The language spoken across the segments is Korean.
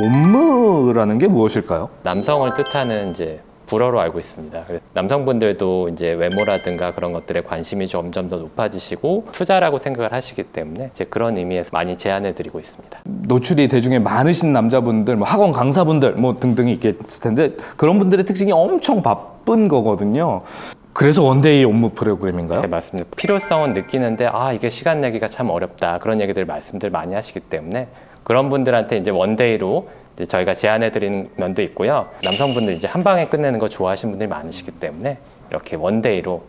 옴므라는 게 무엇일까요? 남성을 뜻하는 이제 불어로 알고 있습니다. 그래서 남성분들도 이제 외모라든가 그런 것들에 관심이 점점 더 높아지시고 투자라고 생각을 하시기 때문에 이제 그런 의미에서 많이 제안해 드리고 있습니다. 노출이 대중에 많으신 남자분들, 뭐 학원 강사분들 뭐 등등이 있겠을 텐데 그런 분들의 특징이 엄청 바쁜 거거든요. 그래서 원데이 옴므 프로그램인가요? 네, 맞습니다. 필요성은 느끼는데 이게 시간 내기가 참 어렵다 그런 얘기들 말씀들 많이 하시기 때문에 그런 분들한테 이제 원데이로 이제 저희가 제안해 드리는 면도 있고요. 남성분들 이제 한 방에 끝내는 거 좋아하시는 분들이 많으시기 때문에 이렇게 원데이로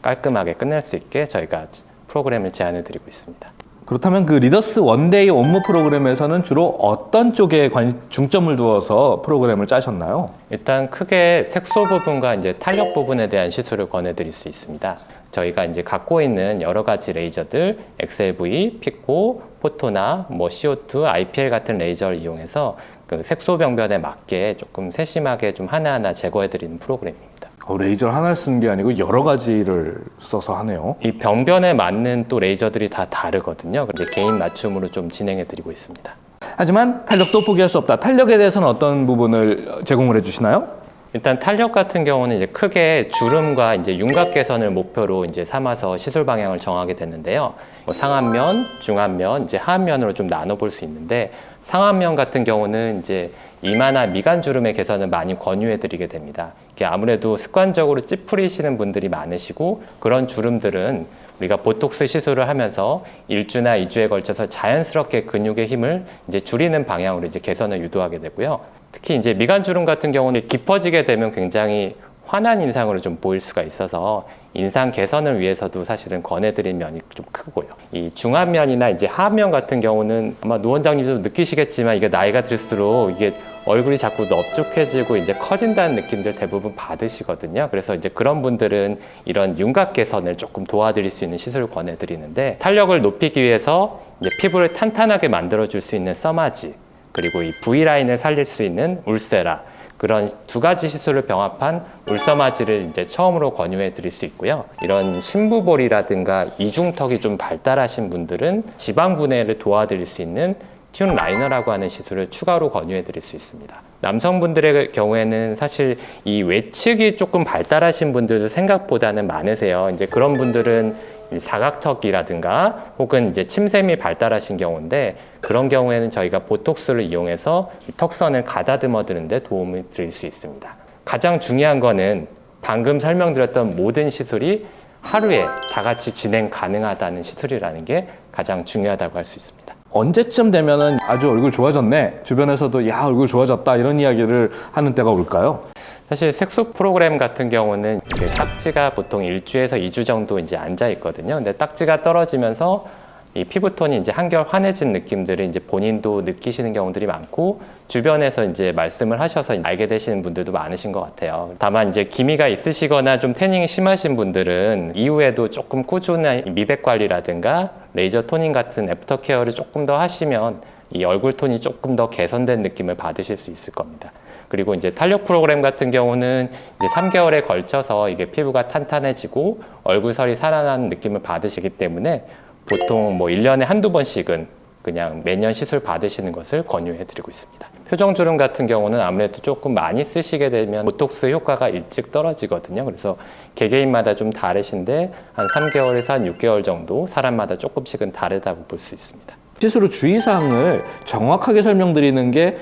깔끔하게 끝낼 수 있게 저희가 프로그램을 제안해 드리고 있습니다. 그렇다면 그 리더스 원데이 옴므 프로그램에서는 주로 어떤 쪽에 중점을 두어서 프로그램을 짜셨나요? 일단 크게 색소 부분과 이제 탄력 부분에 대한 시술을 권해드릴 수 있습니다. 저희가 이제 갖고 있는 여러 가지 레이저들, XLV, 피코, 포토나 뭐 CO2, IPL 같은 레이저를 이용해서 그 색소 병변에 맞게 조금 세심하게 좀 하나하나 제거해드리는 프로그램입니다. 레이저를 하나를 쓰는 게 아니고 여러 가지를 써서 하네요. 이 병변에 맞는 또 레이저들이 다 다르거든요. 이제 개인 맞춤으로 좀 진행해드리고 있습니다. 하지만 탄력도 포기할 수 없다. 탄력에 대해서는 어떤 부분을 제공을 해주시나요? 일단 탄력 같은 경우는 이제 크게 주름과 이제 윤곽 개선을 목표로 이제 삼아서 시술 방향을 정하게 됐는데요. 뭐 상안면, 중안면, 이제 하안면으로 좀 나눠볼 수 있는데 상안면 같은 경우는 이제 이마나 미간 주름의 개선을 많이 권유해드리게 됩니다. 이게 아무래도 습관적으로 찌푸리시는 분들이 많으시고 그런 주름들은 우리가 보톡스 시술을 하면서 1주나 2주에 걸쳐서 자연스럽게 근육의 힘을 이제 줄이는 방향으로 이제 개선을 유도하게 되고요. 특히 이제 미간 주름 같은 경우는 깊어지게 되면 굉장히 환한 인상으로 좀 보일 수가 있어서 인상 개선을 위해서도 사실은 권해드린 면이 좀 크고요. 이 중안면이나 이제 하안면 같은 경우는 아마 노 원장님도 느끼시겠지만 이게 나이가 들수록 이게 얼굴이 자꾸 넙죽해지고 이제 커진다는 느낌들 대부분 받으시거든요. 그래서 이제 그런 분들은 이런 윤곽 개선을 조금 도와드릴 수 있는 시술을 권해드리는데 탄력을 높이기 위해서 이제 피부를 탄탄하게 만들어줄 수 있는 써마지 그리고 이 V라인을 살릴 수 있는 울세라 그런 두 가지 시술을 병합한 울서마지를 이제 처음으로 권유해 드릴 수 있고요. 이런 심부볼이라든가 이중턱이 좀 발달하신 분들은 지방 분해를 도와드릴 수 있는 튠 라이너라고 하는 시술을 추가로 권유해 드릴 수 있습니다. 남성분들의 경우에는 사실 이 외측이 조금 발달하신 분들도 생각보다는 많으세요. 이제 그런 분들은 사각턱이라든가 혹은 이제 침샘이 발달하신 경우인데 그런 경우에는 저희가 보톡스를 이용해서 턱선을 가다듬어 드는데 도움을 드릴 수 있습니다. 가장 중요한 거는 방금 설명드렸던 모든 시술이 하루에 다 같이 진행 가능하다는 시술이라는 게 가장 중요하다고 할 수 있습니다. 언제쯤 되면은 아주 얼굴 좋아졌네, 주변에서도 야 얼굴 좋아졌다 이런 이야기를 하는 때가 올까요? 사실 색소 프로그램 같은 경우는 이제 딱지가 보통 1주에서 2주 정도 이제 앉아 있거든요. 근데 딱지가 떨어지면서 이 피부톤이 이제 한결 환해진 느낌들을 이제 본인도 느끼시는 경우들이 많고 주변에서 이제 말씀을 하셔서 알게 되시는 분들도 많으신 것 같아요. 다만 이제 기미가 있으시거나 좀 태닝이 심하신 분들은 이후에도 조금 꾸준한 미백 관리라든가 레이저 토닝 같은 애프터 케어를 조금 더 하시면 이 얼굴 톤이 조금 더 개선된 느낌을 받으실 수 있을 겁니다. 그리고 이제 탄력 프로그램 같은 경우는 이제 3개월에 걸쳐서 이게 피부가 탄탄해지고 얼굴살이 살아나는 느낌을 받으시기 때문에 보통 뭐 1년에 한두 번씩은 그냥 매년 시술 받으시는 것을 권유해 드리고 있습니다. 표정주름 같은 경우는 아무래도 조금 많이 쓰시게 되면 보톡스 효과가 일찍 떨어지거든요. 그래서 개개인마다 좀 다르신데 한 3개월에서 한 6개월 정도 사람마다 조금씩은 다르다고 볼 수 있습니다. 시술 후 주의사항을 정확하게 설명드리는 게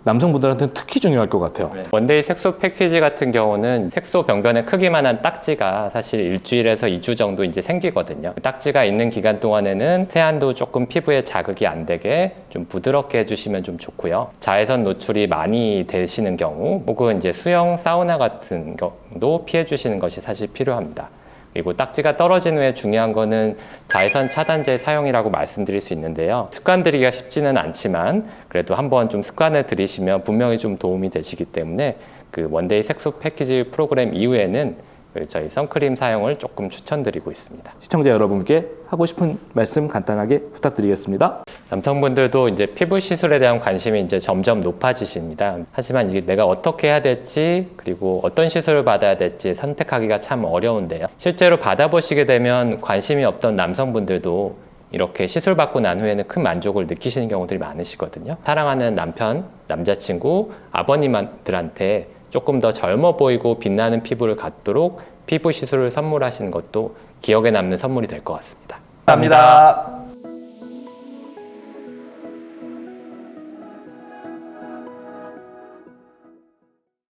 남성분들한테는 특히 중요할 것 같아요. 원데이 색소 패키지 같은 경우는 색소 병변의 크기만한 딱지가 사실 일주일에서 2주 정도 이제 생기거든요. 딱지가 있는 기간 동안에는 세안도 조금 피부에 자극이 안 되게 좀 부드럽게 해주시면 좀 좋고요. 자외선 노출이 많이 되시는 경우 혹은 이제 수영, 사우나 같은 경우도 피해 주시는 것이 사실 필요합니다. 그리고 딱지가 떨어진 후에 중요한 거는 자외선 차단제 사용이라고 말씀드릴 수 있는데요. 습관 들이기가 쉽지는 않지만 그래도 한번 좀 습관을 들이시면 분명히 좀 도움이 되시기 때문에 그 원데이 색소 패키지 프로그램 이후에는 저희 선크림 사용을 조금 추천드리고 있습니다. 시청자 여러분께 하고 싶은 말씀 간단하게 부탁드리겠습니다. 남성분들도 이제 피부 시술에 대한 관심이 이제 점점 높아지십니다. 하지만 이게 내가 어떻게 해야 될지 그리고 어떤 시술을 받아야 될지 선택하기가 참 어려운데요. 실제로 받아보시게 되면 관심이 없던 남성분들도 이렇게 시술 받고 난 후에는 큰 만족을 느끼시는 경우들이 많으시거든요. 사랑하는 남편, 남자친구, 아버님들한테 조금 더 젊어 보이고 빛나는 피부를 갖도록 피부 시술을 선물하시는 것도 기억에 남는 선물이 될 것 같습니다. 감사합니다.